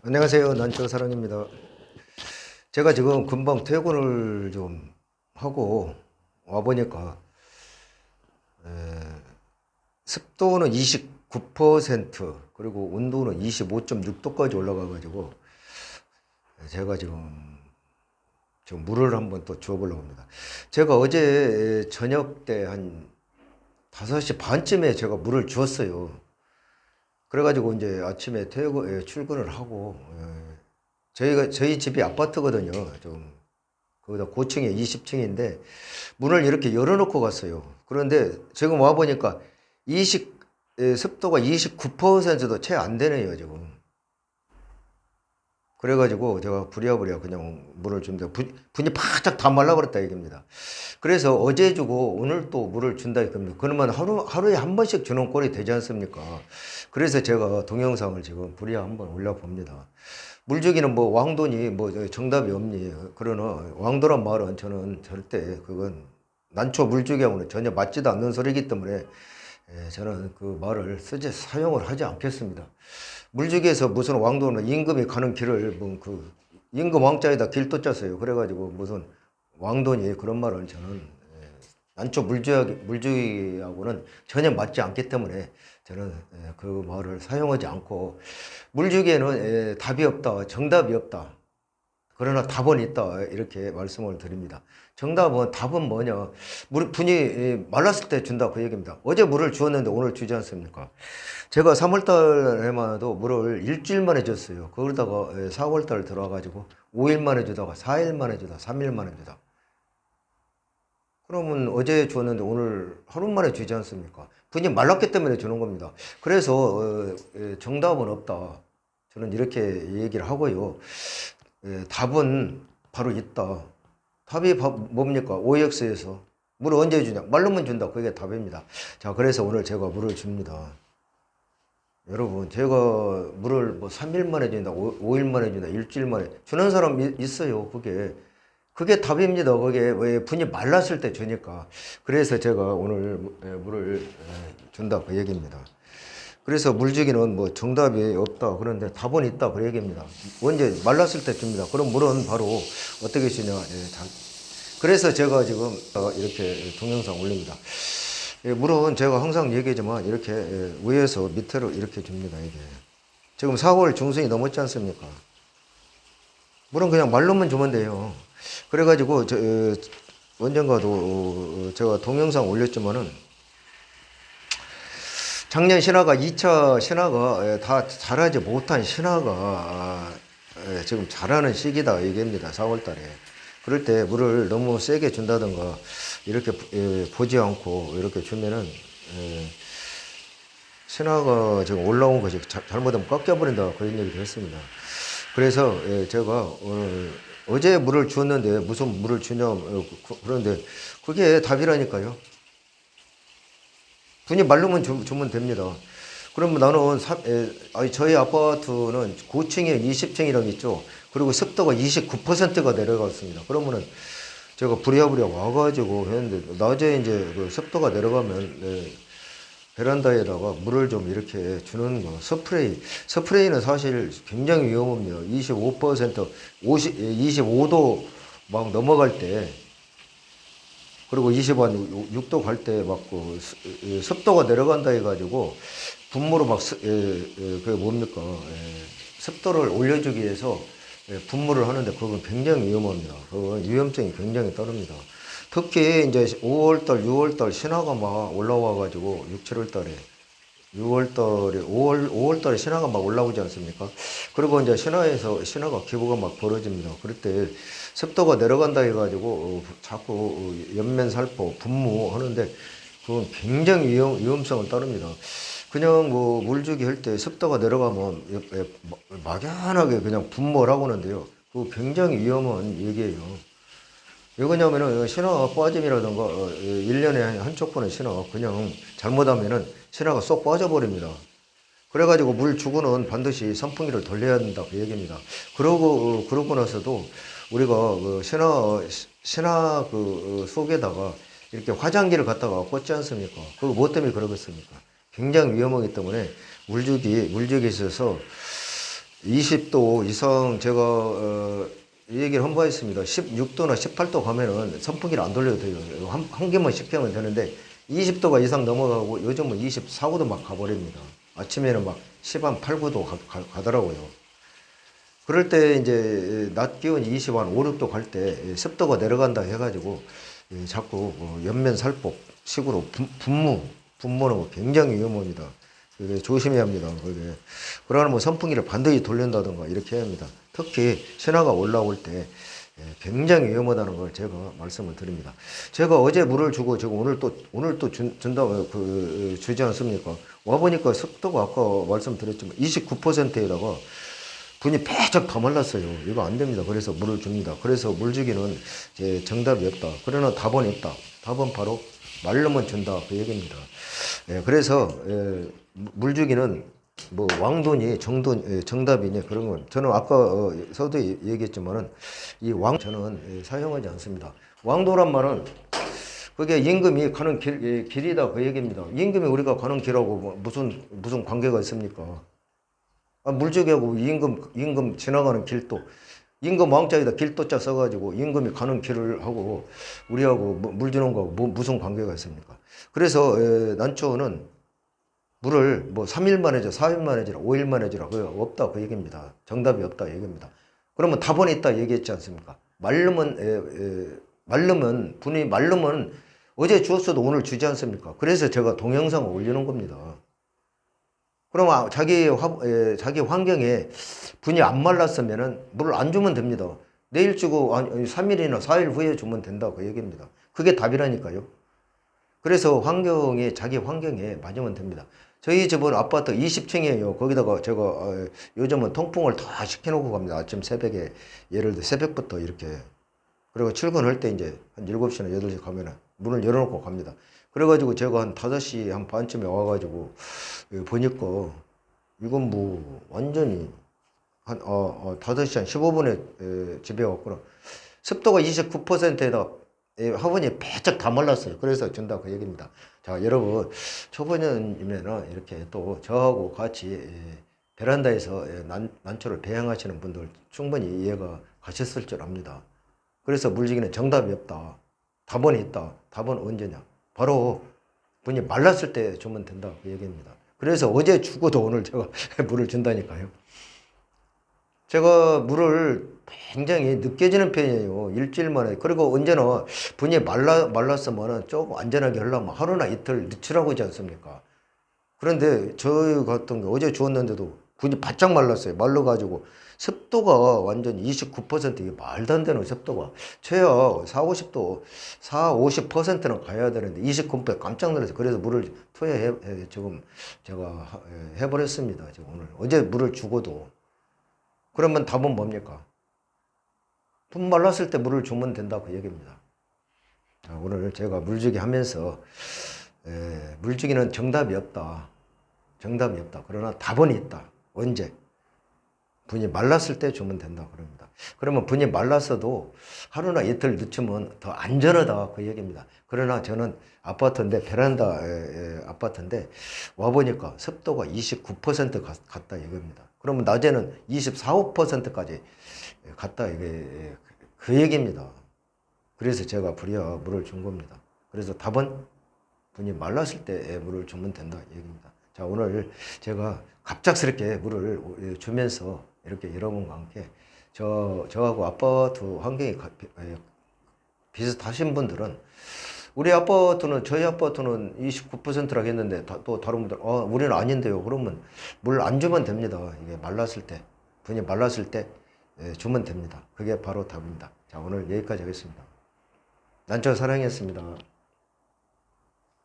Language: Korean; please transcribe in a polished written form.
안녕하세요. 난초사랑입니다. 제가 지금 금방 퇴근을 좀 하고 와보니까 습도는 29% 그리고 온도는 25.6도까지 올라가가지고 제가 지금 물을 한번 또 주워보려고 합니다. 제가 어제 저녁 때 한 5시 반쯤에 제가 물을 주었어요. 그래가지고 이제 아침에 출근을 하고 저희 집이 아파트거든요. 좀 거기다 고층에 20층인데 문을 이렇게 열어놓고 갔어요. 그런데 지금 와 보니까 습도가 29%도 채 안 되네요, 지금. 그래가지고 제가 부랴부랴 그냥 물을 줍니다. 분이 바짝 다 말라버렸다 이겁니다. 그래서 어제 주고 오늘 또 물을 준다 이겁니다. 그러면 하루에 한 번씩 주는 꼴이 되지 않습니까? 그래서 제가 동영상을 지금 부랴 한번 올려봅니다. 물주기는 뭐 왕도니 뭐 정답이 없니. 그러나 왕도란 말은 저는 절대 그건 난초 물주기하고는 전혀 맞지도 않는 소리이기 때문에 저는 그 말을 사용을 하지 않겠습니다. 물주기에서 무슨 왕도는 임금이 가는 길을 뭐그 임금 왕자에다 길도 짰어요. 그래가지고 무슨 왕도니 그런 말을 저는 난초 물주기하고는 전혀 맞지 않기 때문에 저는 그 말을 사용하지 않고 물주기에는 답이 없다, 정답이 없다. 그러나 답은 있다 이렇게 말씀을 드립니다. 답은 뭐냐? 분이 말랐을 때 준다 그 얘기입니다. 어제 물을 주었는데 오늘 주지 않습니까? 제가 3월달에만 해도 물을 일주일 만에 줬어요. 그러다가 4월달 들어와가지고 5일 만에 주다가 4일 만에 주다 3일 만에 주다. 그러면 어제 주었는데 오늘 하루 만에 주지 않습니까? 분이 말랐기 때문에 주는 겁니다. 그래서 정답은 없다. 저는 이렇게 얘기를 하고요. 답은 바로 있다. 답이 뭡니까? OX에서 물을 언제 주냐? 말르면 준다. 그게 답입니다. 자, 그래서 오늘 제가 물을 줍니다. 여러분, 제가 물을 뭐 3일 만에 준다, 5일 만에 준다, 일주일 만에 주는 사람 있어요. 그게 답입니다. 그게 왜 분이 말랐을 때 주니까. 그래서 제가 오늘 물을 준다. 그 얘기입니다. 그래서 물주기는 뭐 정답이 없다. 그런데 답은 있다. 그 얘기입니다. 언제 말랐을 때 줍니다. 그럼 물은 바로 어떻게 주냐. 그래서 제가 지금 이렇게 동영상 올립니다. 물은 제가 항상 얘기하지만 이렇게 위에서 밑으로 이렇게 줍니다. 이게. 지금 4월 중순이 넘었지 않습니까? 물은 그냥 말로만 주면 돼요. 그래가지고 언젠가도 제가 동영상 올렸지만은 작년 신화가 2차 신화가 다 자라지 못한 신화가 지금 자라는 시기다 얘기입니다. 4월 달에. 그럴 때 물을 너무 세게 준다든가 이렇게 보지 않고 이렇게 주면은 신화가 지금 올라온 것이 잘못하면 꺾여버린다 그런 얘기도 했습니다. 그래서 제가 오늘 어제 물을 주었는데 무슨 물을 주냐 그런데 그게 답이라니까요. 분이 말르면 주면 됩니다. 그러면 저희 아파트는 고층에 20층이라고 있죠. 그리고 습도가 29%가 내려갔습니다. 그러면은 제가 부랴부랴 와가지고 했는데, 낮에 이제 그 습도가 내려가면, 베란다에다가 물을 좀 이렇게 주는 거. 스프레이는 사실 굉장히 위험합니다. 25%, 25도 막 넘어갈 때, 그리고 26도 갈 때 막 습도가 내려간다 해가지고 분무로 그게 뭡니까? 습도를 올려주기 위해서 분무를 하는데 그건 굉장히 위험합니다. 그건 위험성이 굉장히 따릅니다. 특히 이제 5월달, 6월달 신화가 막 올라와가지고 6, 7월달에 6월달에 5월달에 신화가 막 올라오지 않습니까? 그리고 이제 신화가 기부가 막 벌어집니다. 그럴 때 습도가 내려간다 해가지고 자꾸 연면살포 분무하는데 그건 굉장히 위험성을 따릅니다. 그냥 뭐 물주기 할 때 습도가 내려가면 막연하게 그냥 분무를 하고 하는데요. 그거 굉장히 위험한 얘기예요. 왜 그러냐면은 신화 빠짐이라든가 1년에 한쪽 번의 신화 그냥 잘못하면은 신화가 쏙 빠져버립니다. 그래가지고 물 주고는 반드시 선풍기를 돌려야 된다 그 얘기입니다. 그러고 나서도 우리가 그 신화 속에다가 이렇게 화장기를 갖다가 꽂지 않습니까? 그거 뭐 때문에 그러겠습니까? 굉장히 위험하기 때문에 물주기에 있어서 20도 이상 제가 이 얘기를 한 번 했습니다. 16도나 18도 가면은 선풍기를 안 돌려도 돼요. 한 개만 식히면 되는데 20도가 이상 넘어가고 요즘은 24, 5도 막 가버립니다. 아침에는 막 10한 8, 9도 가더라고요. 그럴 때 이제 낮 기온이 20한 5, 6도 갈 때 습도가 내려간다 해가지고 자꾸 옆면 살폭 식으로 분무는 굉장히 위험합니다. 그게 조심해야 합니다. 그게 그러나 뭐 선풍기를 반드시 돌린다든가 이렇게 해야 합니다. 특히 신화가 올라올 때 굉장히 위험하다는 걸 제가 말씀을 드립니다. 제가 어제 물을 주고 지금 오늘 또 준다고 주지 않습니까? 와 보니까 습도가 아까 말씀드렸지만 29%에다가 분이 빼쩍 다 말랐어요. 이거 안 됩니다. 그래서 물을 줍니다. 그래서 물 주기는 정답이 없다. 그러나 답은 있다. 답은 바로 말르면 준다. 그 얘기입니다. 그래서 물 주기는 뭐 왕도니 정답이니 그런 건 저는 아까 서도 얘기했지만은 이 저는 사용하지 않습니다. 왕도란 말은 그게 임금이 가는 길이다 그 얘기입니다. 임금이 우리가 가는 길하고 뭐 무슨 관계가 있습니까? 물주기하고 임금 지나가는 길도 임금 왕자에다 길도자 써가지고 임금이 가는 길을 하고 우리하고 물 주는 거하고 무슨 관계가 있습니까? 그래서 난초는 물을 뭐 3일 만에 줘, 4일 만에 주라, 5일 만에 주라 그 없다 그 얘기입니다. 정답이 없다 얘기입니다. 그러면 답은 있다 얘기했지 않습니까? 말르면 분이 말르면 어제 주었어도 오늘 주지 않습니까? 그래서 제가 동영상을 올리는 겁니다. 그럼 자기 환경에 분이 안 말랐으면은 물을 안 주면 됩니다. 내일 주고 3일이나 4일 후에 주면 된다 그 얘기입니다. 그게 답이라니까요. 그래서 자기 환경에 맞으면 됩니다. 저희 집은 아파트 20층이에요. 거기다가 제가 요즘은 통풍을 다 시켜놓고 갑니다. 아침 새벽에 예를 들어 새벽부터 이렇게 그리고 출근할 때 이제 한 7시나 8시 가면은 문을 열어놓고 갑니다. 그래가지고 제가 한 5시 한 반쯤에 와가지고 보니까 이건 뭐 완전히 한 5시 한 15분에 집에 왔구나. 습도가 29%에다 화분이 빼짝 다 말랐어요. 그래서 준다 그 얘기입니다. 자, 여러분 초보년이면은 이렇게 또 저하고 같이 베란다에서 난초를 배양하시는 분들 충분히 이해가 가셨을 줄 압니다. 그래서 물주기는 정답이 없다. 답은 있다. 답은 언제냐? 바로 분이 말랐을 때 주면 된다 그 얘기입니다. 그래서 어제 주고도 오늘 제가 물을 준다니까요. 제가 물을 굉장히 늦게 주는 편이에요. 일주일 만에. 그리고 언제나 분이 말랐으면 조금 안전하게 하려면 하루나 이틀 늦추라고 하지 않습니까? 그런데 저희 같은 게 어제 주었는데도 분이 바짝 말랐어요. 말라가지고 습도가 완전 29% 이게 말도 안 되는 습도가 최하 4, 50도 4, 50%는 가야 되는데 29% 깜짝 놀라서 그래서 물을 지금 제가 해버렸습니다. 지금 오늘 어제 물을 주고도 그러면 답은 뭡니까? 분 말랐을 때 물을 주면 된다 그 얘기입니다. 자, 오늘 제가 물주기 하면서 물주기는 정답이 없다. 정답이 없다. 그러나 답은 있다. 언제? 분이 말랐을 때 주면 된다 그럽니다. 그러면 분이 말랐어도 하루나 이틀 늦추면 더 안전하다 그 얘기입니다. 그러나 저는 아파트인데 베란다 아파트인데 와보니까 습도가 29% 갔다 이겁니다. 그러면 낮에는 24, 5%까지 갔다 이게 그 얘기입니다. 그래서 제가 부랴 물을 준 겁니다. 그래서 답은 분이 말랐을 때 물을 주면 된다 얘기입니다. 자, 오늘 제가 갑작스럽게 물을 주면서 이렇게 여러분과 함께 저하고 아파트 환경이 비슷하신 분들은 저희 아파트는 29%라고 했는데 또 다른 분들 우리는 아닌데요. 그러면 물 안 주면 됩니다. 이게 분이 말랐을 때 주면 됩니다. 그게 바로 답입니다. 자, 오늘 여기까지 하겠습니다. 난초 사랑했습니다.